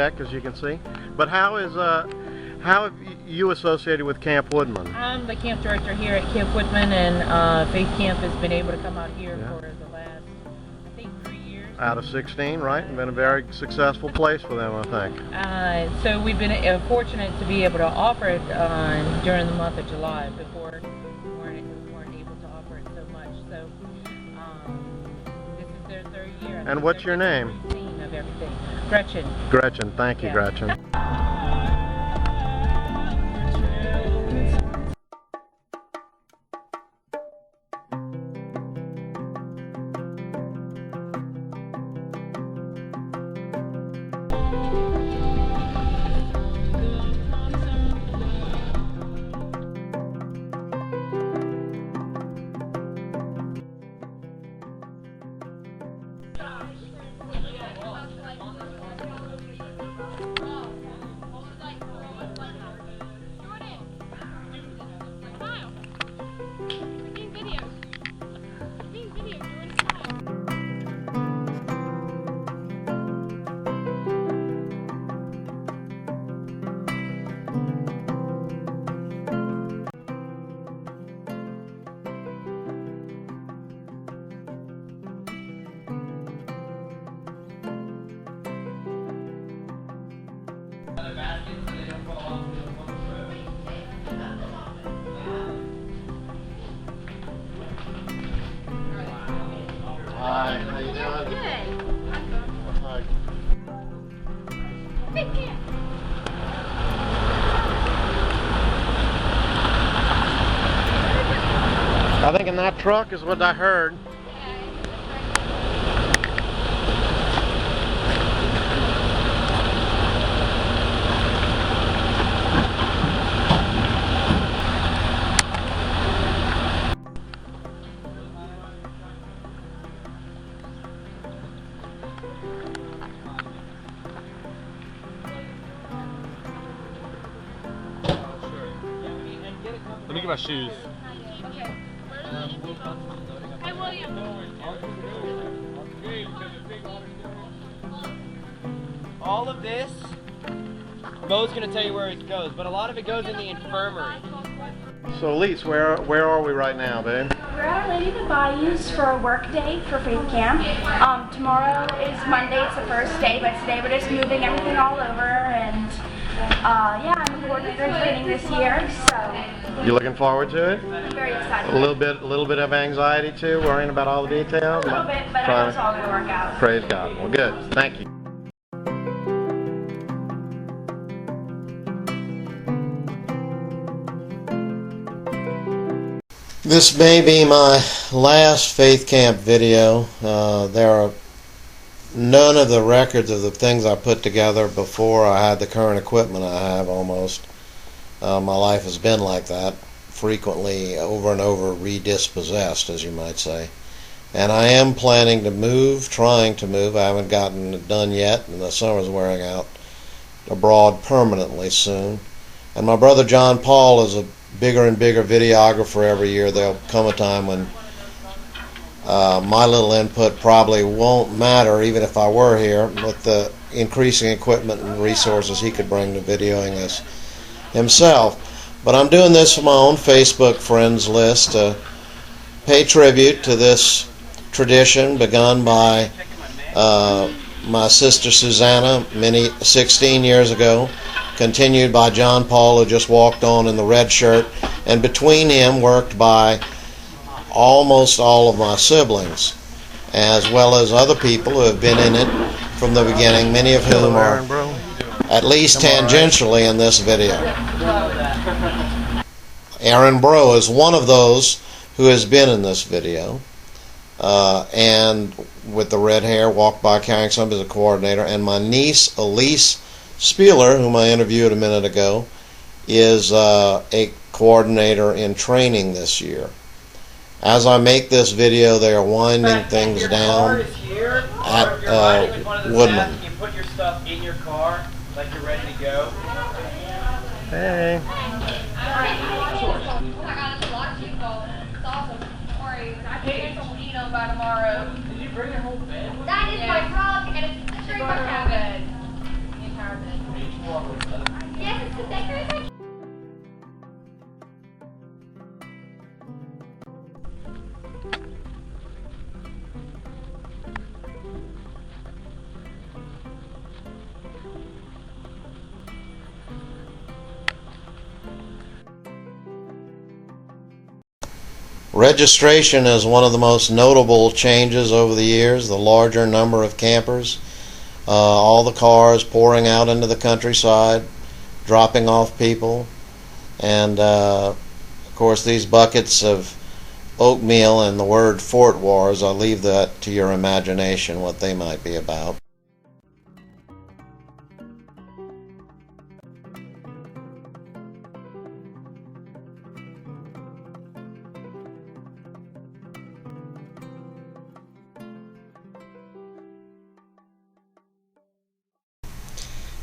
as you can see. But how have you associated with Camp Woodman? I'm the camp director here at Camp Woodman, and Faith Camp has been able to come out here for the last, I think, 3 years. Out of 16, right? And been a very successful place for them, I think. So we've been fortunate to be able to offer it during the month of July. Before we weren't able to offer it so much. So this is their 3rd year. And what's your name? Of everything. Gretchen. Gretchen. Thank you, Gretchen. Hi, how you doing? Good. Hi. I think in that truck is what I heard. Let me get my shoes. Okay. Hi, William. All of this, Mo's going to tell you where it goes, but a lot of it goes in the infirmary. So, Elise, where are we right now, babe? We're at Our Lady of the Bayous for a work day for Faith Camp. Tomorrow is Monday, it's the first day, but today we're just moving everything all over, and yeah, I'm the coordinator in training this year, so You looking forward to it? I'm very excited. A little bit of anxiety too, worrying about all the details. A little bit, but I know it's all going to work out. Praise God. Well, good. Thank you. This may be my last Faith Camp video. There are none of the records of the things I put together before I had the current equipment I have almost. My life has been like that, frequently over and over redispossessed, as you might say. And I am planning to move, trying to move. I haven't gotten it done yet, and the summer's wearing out, abroad permanently soon. And my brother John Paul is a bigger and bigger videographer every year. There'll come a time when my little input probably won't matter, even if I were here, with the increasing equipment and resources he could bring to videoing us himself. But I'm doing this for my own Facebook friends list to pay tribute to this tradition begun by my sister Susanna 16 years ago, continued by John Paul, who just walked on in the red shirt, and between him worked by almost all of my siblings, as well as other people who have been in it from the beginning, many of whom are at least tangentially in this video. Aaron Bro is one of those who has been in this video, and with the red hair, walked by carrying something as a coordinator, and my niece Elise Spieler, whom I interviewed a minute ago, is a coordinator in training this year. As I make this video, they are winding things down at Woodman. You put your stuff in your car like you're ready to go. Hey. Oh my god, it's a lot of people. It's awesome. Don't worry, I can get some Dino by tomorrow. Did you bring your whole bed? That is my rug, and it's very much good. The entire Registration is one of the most notable changes over the years, the larger number of campers, all the cars pouring out into the countryside, dropping off people, and of course these buckets of oatmeal and the word Fort Wars, I'll leave that to your imagination what they might be about.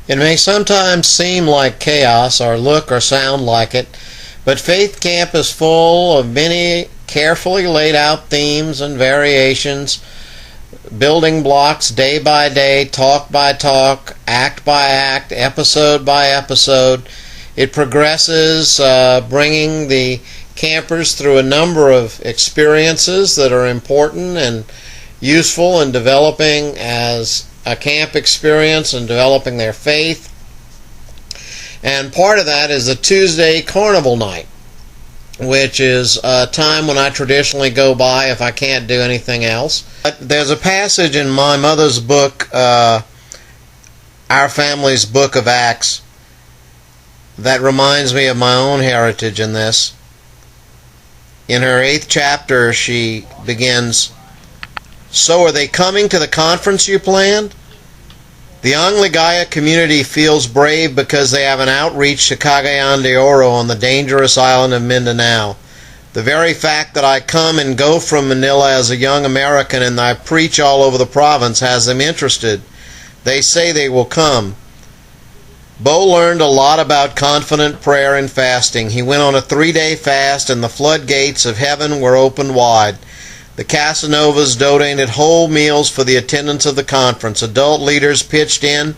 It may sometimes seem like chaos or look or sound like it, but Faith Camp is full of many carefully laid out themes and variations, building blocks day by day, talk by talk, act by act, episode by episode. It progresses, bringing the campers through a number of experiences that are important and useful in developing as a camp experience and developing their faith. And part of that is the Tuesday Carnival Night, which is a time when I traditionally go by if I can't do anything else. But there's a passage in my mother's book, our family's book of Acts, that reminds me of my own heritage in this. In her 8th chapter, she begins, "So are they coming to the conference you planned? The Angligaya community feels brave because they have an outreach to Cagayan de Oro on the dangerous island of Mindanao. The very fact that I come and go from Manila as a young American and I preach all over the province has them interested. They say they will come." Bo learned a lot about confident prayer and fasting. He went on a 3-day fast and the floodgates of heaven were opened wide. The Casanovas donated whole meals for the attendance of the conference. Adult leaders pitched in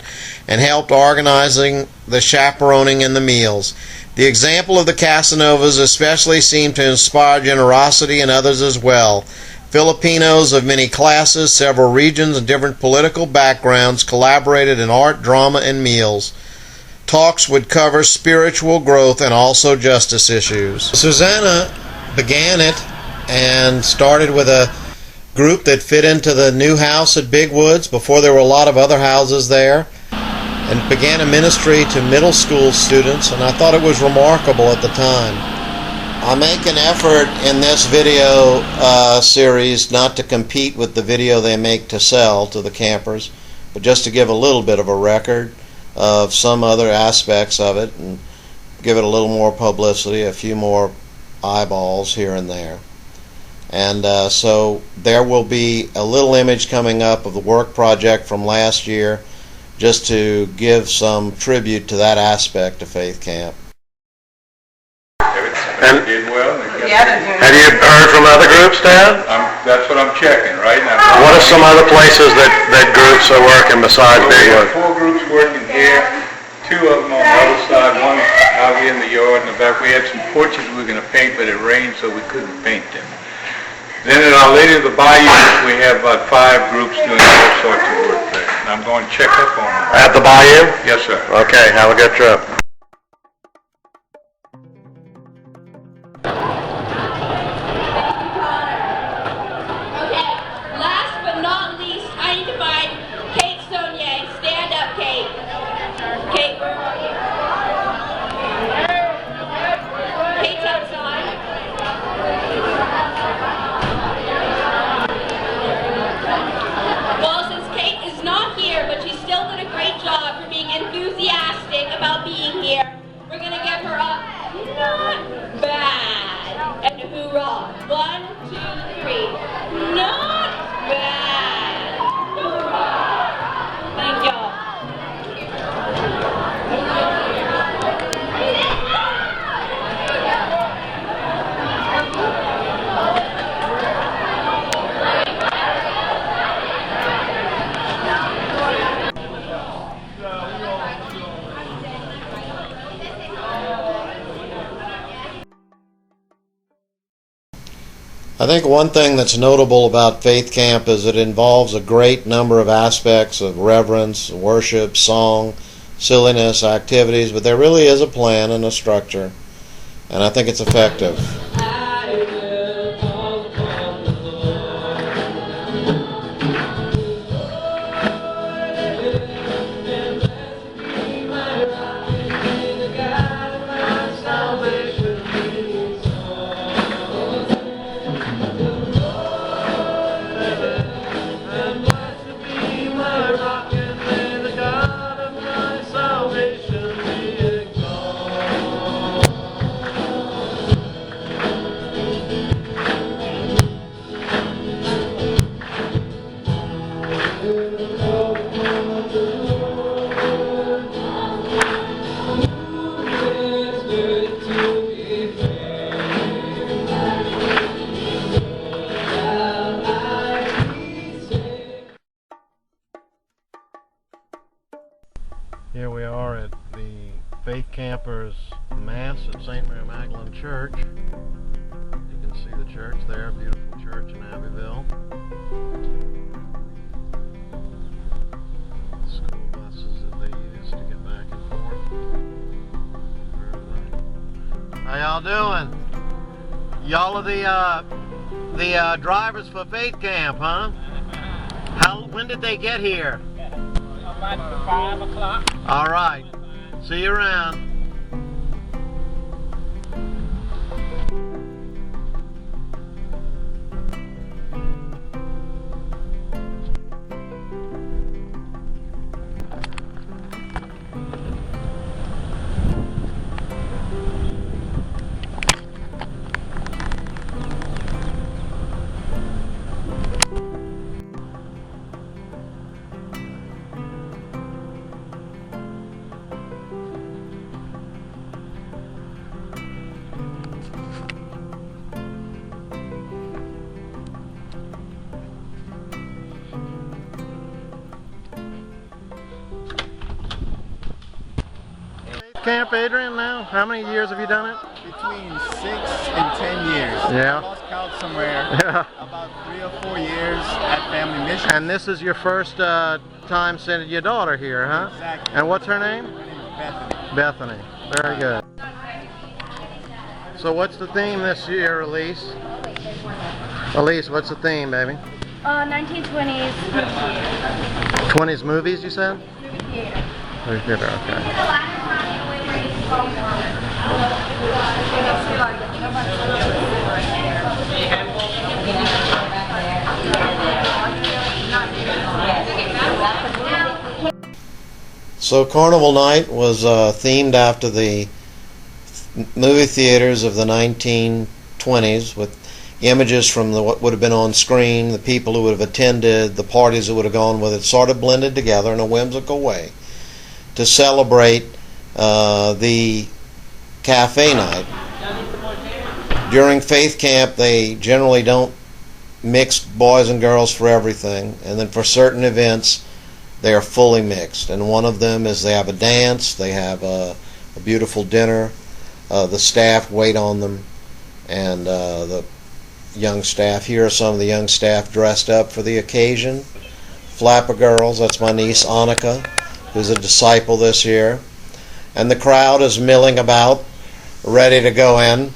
and helped organizing the chaperoning and the meals. The example of the Casanovas especially seemed to inspire generosity in others as well. Filipinos of many classes, several regions, and different political backgrounds collaborated in art, drama, and meals. Talks would cover spiritual growth and also justice issues. Susanna began it and started with a group that fit into the new house at Big Woods before there were a lot of other houses there, and began a ministry to middle school students, and I thought it was remarkable at the time. I make an effort in this video series not to compete with the video they make to sell to the campers, but just to give a little bit of a record of some other aspects of it and give it a little more publicity, a few more eyeballs here and there. And so there will be a little image coming up of the work project from last year, just to give some tribute to that aspect of Faith Camp. And did well. Have you heard from other groups, Dad? That's what I'm checking right now. What are some other places that groups are working besides Big Woods? 4 groups working here, 2 of them on the other side, one out here in the yard in the back. We had some porches we were going to paint, but it rained, so we couldn't paint them. Then at Our Lady of the Bayou, we have about 5 groups doing all sorts of work there. And I'm going to check up on them. At the Bayou? Yes, sir. Okay, have a good trip. Okay, last but not least, I need to find Kate Sonier. Stand up, Kate. Kate, where are you? Kate's outside. Well, since Kate is not here, but she still did a great job for being enthusiastic about being I think one thing that's notable about Faith Camp is it involves a great number of aspects of reverence, worship, song, silliness, activities, but there really is a plan and a structure, and I think it's effective. Here we are at the Faith Campers Mass at St. Mary Magdalene Church. You can see the church there, beautiful church in Abbeville. School buses that they use to get back and forth. How y'all doing? Y'all are the drivers for Faith Camp, huh? When did they get here? About 5 o'clock. All right. See you around. Camp, Adrian, now? How many years have you done it? Between 6 and 10 years. Yeah. I lost count somewhere. Yeah. About 3 or 4 years at Family Mission. And this is your first time sending your daughter here, huh? Exactly. And what's her name? Her name is Bethany. Bethany. Very good. So what's the theme this year, Elise? Elise, what's the theme, baby? 1920s movie theater. 20s movies, you said? Movie theater. Movie theater, okay. So Carnival Night was themed after the movie theaters of the 1920s with images from what would have been on screen, the people who would have attended, the parties that would have gone with it, sort of blended together in a whimsical way to celebrate the cafe night. During Faith Camp, they generally don't mix boys and girls for everything, and then for certain events, they are fully mixed. And one of them is they have a dance, they have a beautiful dinner, the staff wait on them, and the young staff. Here are some of the young staff dressed up for the occasion. Flapper Girls, that's my niece Annika, who's a disciple this year. And the crowd is milling about, ready to go in.